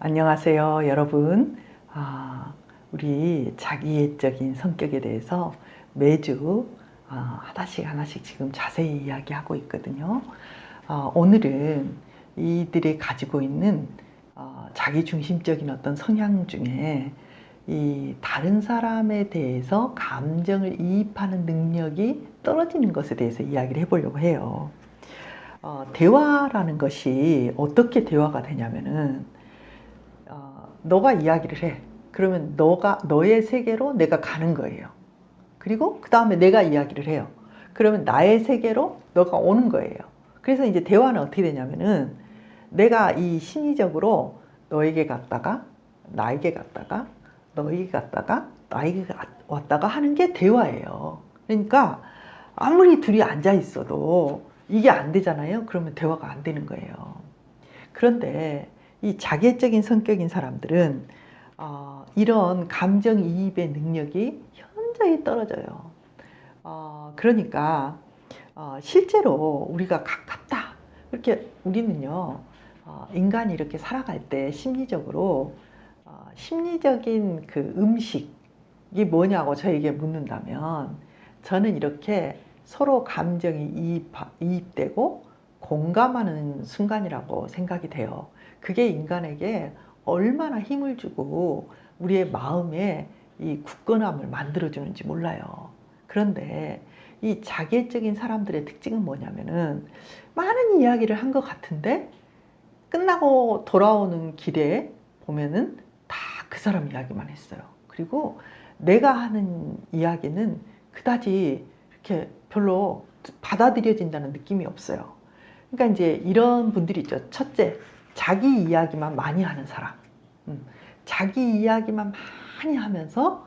안녕하세요, 여러분. 우리 자기애적인 성격에 대해서 매주 하나씩 지금 자세히 이야기하고 있거든요. 오늘은 이들이 가지고 있는 자기중심적인 어떤 성향 중에 이 다른 사람에 대해서 감정을 이입하는 능력이 떨어지는 것에 대해서 이야기를 해보려고 해요. 대화라는 것이 어떻게 대화가 되냐면은 너가 이야기를 해. 그러면 너의 세계로 내가 가는 거예요. 그리고 그 다음에 내가 이야기를 해요. 그러면 나의 세계로 너가 오는 거예요. 그래서 이제 대화는 어떻게 되냐면은 내가 이 심리적으로 너에게 갔다가 나에게 갔다가 너에게 갔다가 나에게 왔다가 하는 게 대화예요. 그러니까 아무리 둘이 앉아 있어도 이게 안 되잖아요. 그러면 대화가 안 되는 거예요. 그런데 이 자기애적인 성격인 사람들은 이런 감정이입의 능력이 현저히 떨어져요. 그러니까 실제로 우리가 가깝다. 이렇게 우리는요, 인간이 이렇게 살아갈 때 심리적으로 심리적인 그 음식이 뭐냐고 저에게 묻는다면 저는 이렇게 서로 감정이 이입되고 공감하는 순간이라고 생각이 돼요. 그게 인간에게 얼마나 힘을 주고 우리의 마음에 이 굳건함을 만들어주는지 몰라요. 그런데 이 자기애적인 사람들의 특징은 뭐냐면은 많은 이야기를 한 것 같은데 끝나고 돌아오는 길에 보면은 다 그 사람 이야기만 했어요. 그리고 내가 하는 이야기는 그다지 이렇게 별로 받아들여진다는 느낌이 없어요. 그러니까 이제 이런 분들이 있죠. 첫째, 자기 이야기만 많이 하는 사람. 자기 이야기만 많이 하면서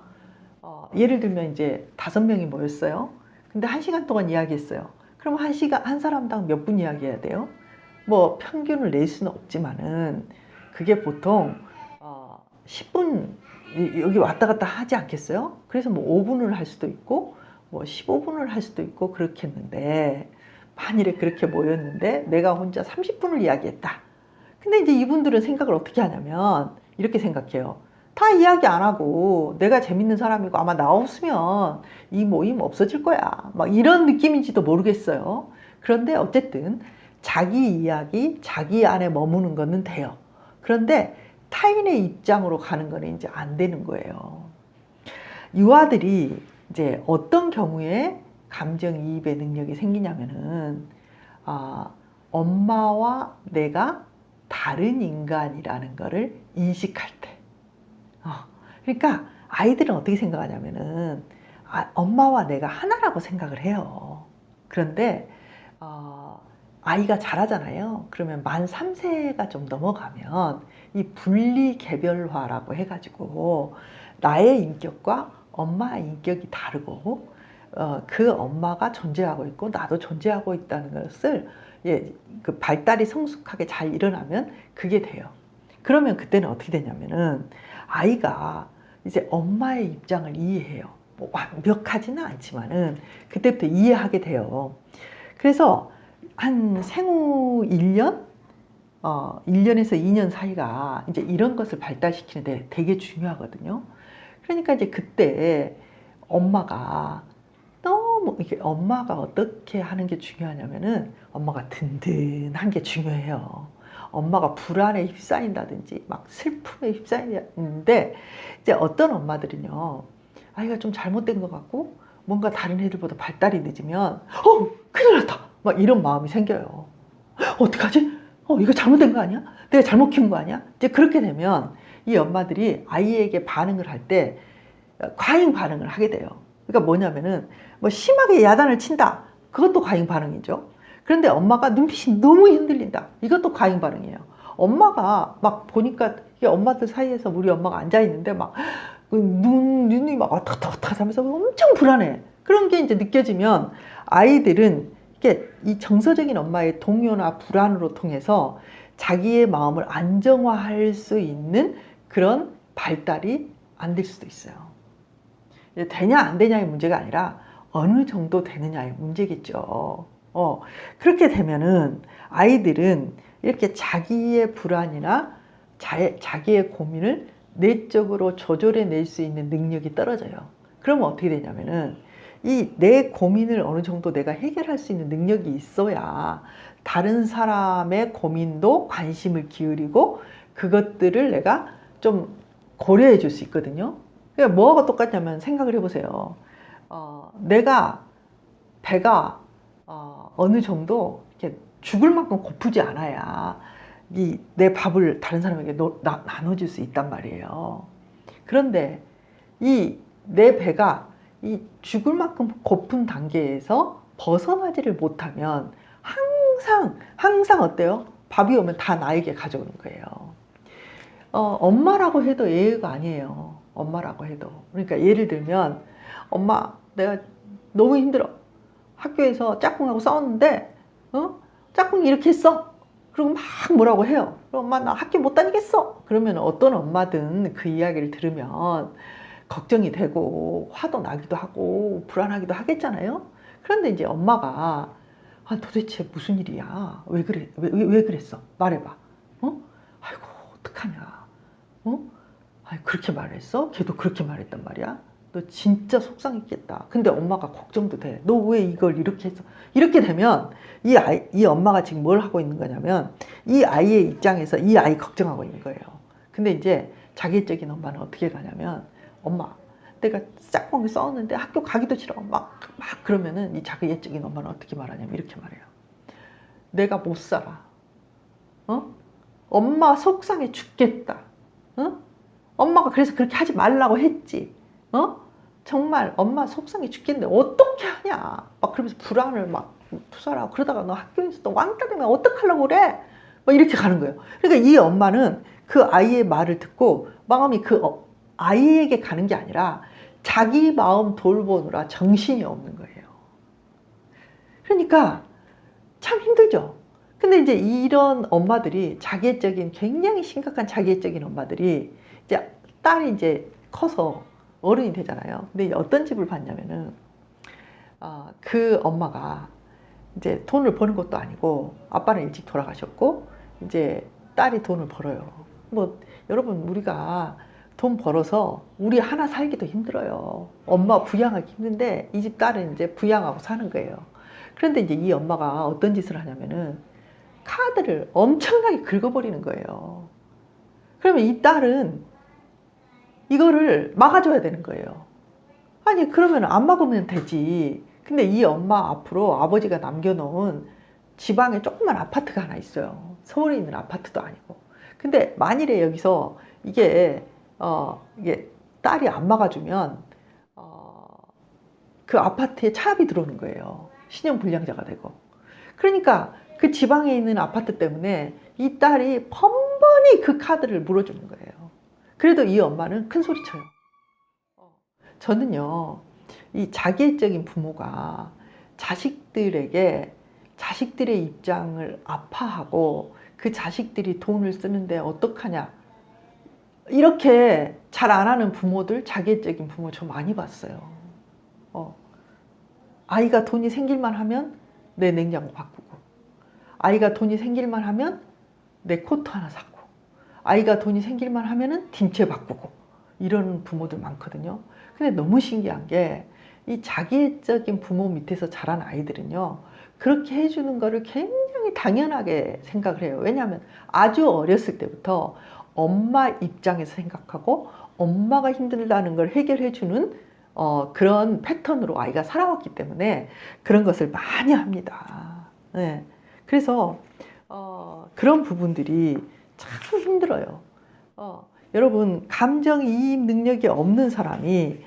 예를 들면 이제 5명이 모였어요. 근데 1시간 동안 이야기했어요. 그럼 한 사람당 몇 분 이야기해야 돼요? 뭐 평균을 낼 수는 없지만은 그게 보통 10분 여기 왔다 갔다 하지 않겠어요? 그래서 뭐 5분을 할 수도 있고 뭐 15분을 할 수도 있고 그렇겠는데 만일에 그렇게 모였는데 내가 혼자 30분을 이야기했다. 근데 이제 이분들은 생각을 어떻게 하냐면 이렇게 생각해요. 다 이야기 안 하고 내가 재밌는 사람이고 아마 나 없으면 이 모임 없어질 거야. 막 이런 느낌인지도 모르겠어요. 그런데 어쨌든 자기 이야기, 자기 안에 머무는 거는 돼요. 그런데 타인의 입장으로 가는 거는 이제 안 되는 거예요. 유아들이 이제 어떤 경우에 감정이입의 능력이 생기냐면은 엄마와 내가 다른 인간이라는 거를 인식할 때. 그러니까 아이들은 어떻게 생각하냐면은 엄마와 내가 하나라고 생각을 해요. 그런데 아이가 자라잖아요. 그러면 만 3세가 좀 넘어가면 이 분리개별화라고 해가지고 나의 인격과 엄마의 인격이 다르고 그 엄마가 존재하고 있고 나도 존재하고 있다는 것을 그 발달이 성숙하게 잘 일어나면 그게 돼요. 그러면 그때는 어떻게 되냐면은 아이가 이제 엄마의 입장을 이해해요. 뭐 완벽하지는 않지만은 그때부터 이해하게 돼요. 그래서 한 생후 1년? 1년에서 2년 사이가 이제 이런 것을 발달시키는데 되게 중요하거든요. 그러니까 이제 그때 엄마가 너무 이게 엄마가 어떻게 하는 게 중요하냐면은 엄마가 든든한 게 중요해요. 엄마가 불안에 휩싸인다든지 막 슬픔에 휩싸이는데 이제 어떤 엄마들은요 아이가 좀 잘못된 것 같고 뭔가 다른 애들보다 발달이 늦으면 큰일 났다 막 이런 마음이 생겨요. 어떡하지? 이거 잘못된 거 아니야? 내가 잘못 키운 거 아니야? 이제 그렇게 되면 이 엄마들이 아이에게 반응을 할 때 과잉 반응을 하게 돼요. 그러니까 뭐냐면은 뭐 심하게 야단을 친다. 그것도 과잉 반응이죠. 그런데 엄마가 눈빛이 너무 흔들린다. 이것도 과잉 반응이에요. 엄마가 막 보니까 이게 엄마들 사이에서 우리 엄마가 앉아 있는데 막 눈이 막 왔다 갔다 하면서 엄청 불안해. 그런 게 이제 느껴지면 아이들은 이게 이 정서적인 엄마의 동요나 불안으로 통해서 자기의 마음을 안정화할 수 있는 그런 발달이 안 될 수도 있어요. 되냐 안 되냐의 문제가 아니라 어느 정도 되느냐의 문제겠죠. 그렇게 되면은 아이들은 이렇게 자기의 불안이나 자기의 고민을 내적으로 조절해 낼 수 있는 능력이 떨어져요. 그러면 어떻게 되냐면은 이 내 고민을 어느 정도 내가 해결할 수 있는 능력이 있어야 다른 사람의 고민도 관심을 기울이고 그것들을 내가 좀 고려해 줄 수 있거든요. 그러니까 뭐하고 똑같냐면 생각을 해보세요. 내가 배가 어느 정도 이렇게 죽을 만큼 고프지 않아야 내 밥을 다른 사람에게 나눠줄 수 있단 말이에요. 그런데 내 배가 이 죽을 만큼 고픈 단계에서 벗어나지를 못하면 항상 어때요? 밥이 오면 다 나에게 가져오는 거예요. 엄마라고 해도 예의가 아니에요. 엄마라고 해도. 그러니까 예를 들면 엄마 내가 너무 힘들어. 학교에서 짝꿍하고 싸웠는데 짝꿍이 이렇게 했어. 그리고 막 뭐라고 해요. 그럼 엄마 나 학교 못 다니겠어. 그러면 어떤 엄마든 그 이야기를 들으면 걱정이 되고 화도 나기도 하고 불안하기도 하겠잖아요. 그런데 이제 엄마가 도대체 무슨 일이야? 왜 그래? 왜 그랬어? 말해봐. 아이고 어떡하냐? 그렇게 말했어? 걔도 그렇게 말했단 말이야? 너 진짜 속상했겠다. 근데 엄마가 걱정도 돼. 너 왜 이걸 이렇게 했어? 이렇게 되면 이 엄마가 지금 뭘 하고 있는 거냐면 이 아이의 입장에서 이 아이 걱정하고 있는 거예요. 근데 이제 자기적인 엄마는 어떻게 가냐면 엄마 내가 짝꿍이 싸웠는데 학교 가기도 싫어. 막 그러면은 이 자기애적인 엄마는 어떻게 말하냐면 이렇게 말해요. 내가 못 살아. 엄마 속상해 죽겠다. 엄마가 그래서 그렇게 하지 말라고 했지. 정말 엄마 속상해 죽겠는데 어떻게 하냐. 막 그러면서 불안을 막 투사하고 그러다가 너 학교에서 또 왕따 되면 어떡하려고 그래? 막 이렇게 가는 거예요. 그러니까 이 엄마는 그 아이의 말을 듣고 마음이 아이에게 가는 게 아니라 자기 마음 돌보느라 정신이 없는 거예요. 그러니까 참 힘들죠. 근데 이제 이런 엄마들이 굉장히 심각한 자기애적인 엄마들이 이제 딸이 이제 커서 어른이 되잖아요. 근데 어떤 집을 봤냐면은 그 엄마가 이제 돈을 버는 것도 아니고 아빠는 일찍 돌아가셨고 이제 딸이 돈을 벌어요. 뭐 여러분 우리가 돈 벌어서 우리 하나 살기도 힘들어요. 엄마 부양하기 힘든데 이 집 딸은 이제 부양하고 사는 거예요. 그런데 이제 이 엄마가 어떤 짓을 하냐면은 카드를 엄청나게 긁어버리는 거예요. 그러면 이 딸은 이거를 막아줘야 되는 거예요. 아니 그러면 안 막으면 되지. 근데 이 엄마 앞으로 아버지가 남겨놓은 지방에 조그만 아파트가 하나 있어요. 서울에 있는 아파트도 아니고. 근데 만일에 여기서 이게 딸이 안 막아주면 그 아파트에 차압이 들어오는 거예요. 신용불량자가 되고. 그러니까 그 지방에 있는 아파트 때문에 이 딸이 번번이 그 카드를 물어주는 거예요. 그래도 이 엄마는 큰 소리 쳐요. 저는요, 이 자기애적인 부모가 자식들에게 자식들의 입장을 아파하고 그 자식들이 돈을 쓰는데 어떡하냐. 이렇게 잘 안 하는 부모들, 자기애적인 부모 저 많이 봤어요. 아이가 돈이 생길만 하면 내 냉장고 바꾸고, 아이가 돈이 생길만 하면 내 코트 하나 사고, 아이가 돈이 생길만 하면은 딩체 바꾸고, 이런 부모들 많거든요. 근데 너무 신기한 게 이 자기애적인 부모 밑에서 자란 아이들은요, 그렇게 해주는 거를 굉장히 당연하게 생각을 해요. 왜냐하면 아주 어렸을 때부터 엄마 입장에서 생각하고 엄마가 힘들다는 걸 해결해주는 그런 패턴으로 아이가 살아왔기 때문에 그런 것을 많이 합니다. 네. 그래서 그런 부분들이 참 힘들어요. 여러분 감정이입 능력이 없는 사람이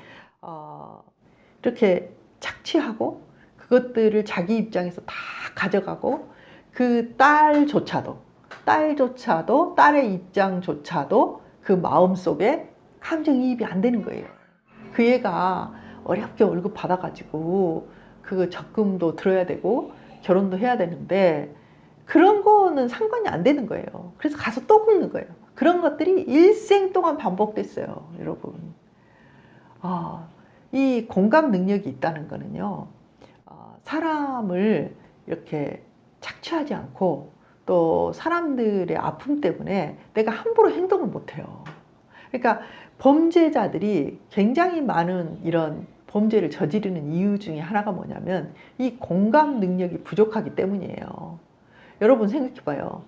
이렇게 착취하고 그것들을 자기 입장에서 다 가져가고 그 딸의 입장조차도 그 마음속에 감정이입이 안 되는 거예요. 그 애가 어렵게 월급 받아가지고 그 적금도 들어야 되고 결혼도 해야 되는데 그런 거는 상관이 안 되는 거예요. 그래서 가서 또 긁는 거예요. 그런 것들이 일생 동안 반복됐어요, 여러분. 이 공감 능력이 있다는 거는요, 사람을 이렇게 착취하지 않고 또 사람들의 아픔 때문에 내가 함부로 행동을 못해요. 그러니까 범죄자들이 굉장히 많은 이런 범죄를 저지르는 이유 중에 하나가 뭐냐면 이 공감 능력이 부족하기 때문이에요. 여러분 생각해 봐요.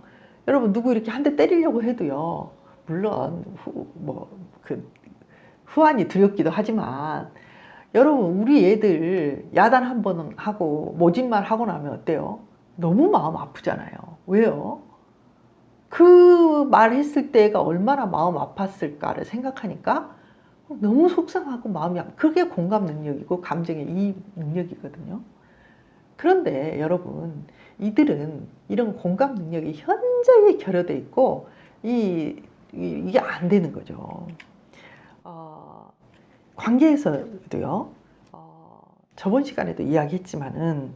여러분 누구 이렇게 한 대 때리려고 해도요. 물론 후환이 두렵기도 하지만 여러분 우리 애들 야단 한 번 하고 모진말 하고 나면 어때요? 너무 마음 아프잖아요. 왜요? 그 말했을 때가 얼마나 마음 아팠을까를 생각하니까 너무 속상하고 마음이 그게 공감 능력이고 감정의 이입 능력이거든요. 그런데 여러분 이들은 이런 공감 능력이 현저히 결여돼 있고 이게 안 되는 거죠. 관계에서도요. 저번 시간에도 이야기했지만은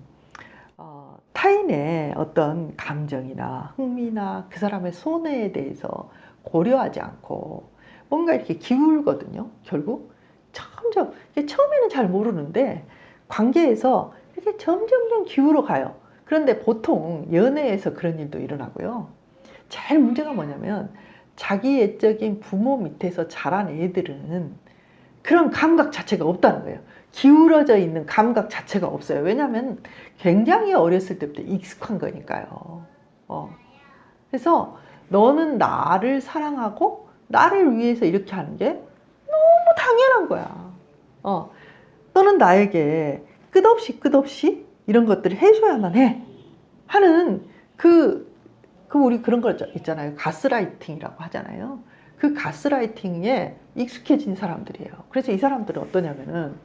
타인의 어떤 감정이나 흥미나 그 사람의 손해에 대해서 고려하지 않고 뭔가 이렇게 기울거든요. 결국 점점 처음에는 잘 모르는데 관계에서 이렇게 점점 기울어 가요. 그런데 보통 연애에서 그런 일도 일어나고요. 제일 문제가 뭐냐면 자기 애적인 부모 밑에서 자란 애들은 그런 감각 자체가 없다는 거예요. 기울어져 있는 감각 자체가 없어요. 왜냐하면 굉장히 어렸을 때부터 익숙한 거니까요. 그래서 너는 나를 사랑하고 나를 위해서 이렇게 하는 게 너무 당연한 거야. 너는 나에게 끝없이 이런 것들을 해줘야만 해. 하는 우리 그런 거 있잖아요. 가스라이팅이라고 하잖아요. 그 가스라이팅에 익숙해진 사람들이에요. 그래서 이 사람들은 어떠냐면은,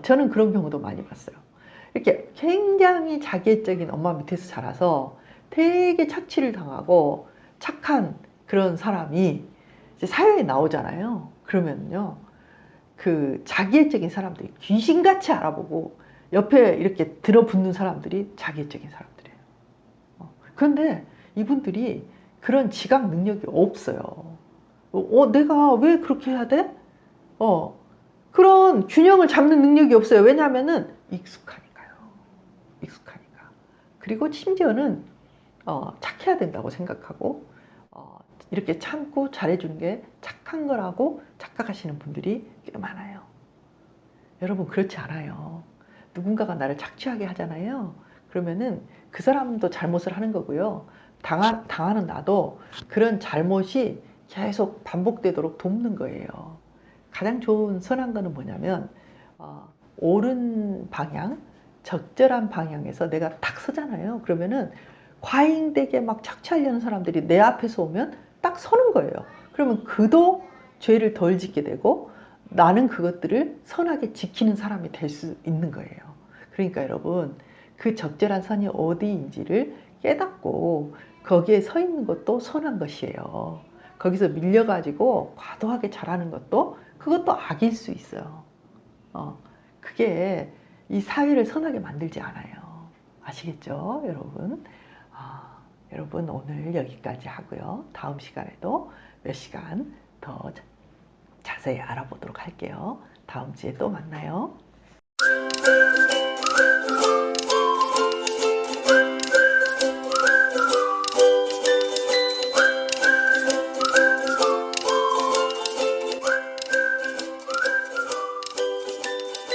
저는 그런 경우도 많이 봤어요. 이렇게 굉장히 자기애적인 엄마 밑에서 자라서 되게 착취를 당하고 착한 그런 사람이 이제 사회에 나오잖아요. 그러면요, 그 자기애적인 사람들이 귀신같이 알아보고 옆에 이렇게 들어붙는 사람들이 자기애적인 사람들이에요. 그런데 이분들이 그런 지각 능력이 없어요. 내가 왜 그렇게 해야 돼? 그런 균형을 잡는 능력이 없어요. 왜냐하면은 익숙하니까요. 익숙하니까. 그리고 심지어는 착해야 된다고 생각하고 이렇게 참고 잘해주는 게 착한 거라고 착각하시는 분들이 꽤 많아요. 여러분 그렇지 않아요. 누군가가 나를 착취하게 하잖아요. 그러면은 그 사람도 잘못을 하는 거고요. 당하는 나도 그런 잘못이 계속 반복되도록 돕는 거예요. 가장 좋은 선한 거는 뭐냐면 옳은 방향, 적절한 방향에서 내가 딱 서잖아요. 그러면은 과잉되게 막 착취하려는 사람들이 내 앞에서 오면 딱 서는 거예요. 그러면 그도 죄를 덜 짓게 되고 나는 그것들을 선하게 지키는 사람이 될 수 있는 거예요. 그러니까 여러분 그 적절한 선이 어디인지를 깨닫고 거기에 서 있는 것도 선한 것이에요. 거기서 밀려가지고 과도하게 잘하는 것도 그것도 악일 수 있어요. 그게 이 사회를 선하게 만들지 않아요. 아시겠죠, 여러분? 여러분 오늘 여기까지 하고요. 다음 시간에도 몇 시간 더 자세히 알아보도록 할게요. 다음 주에 또 만나요.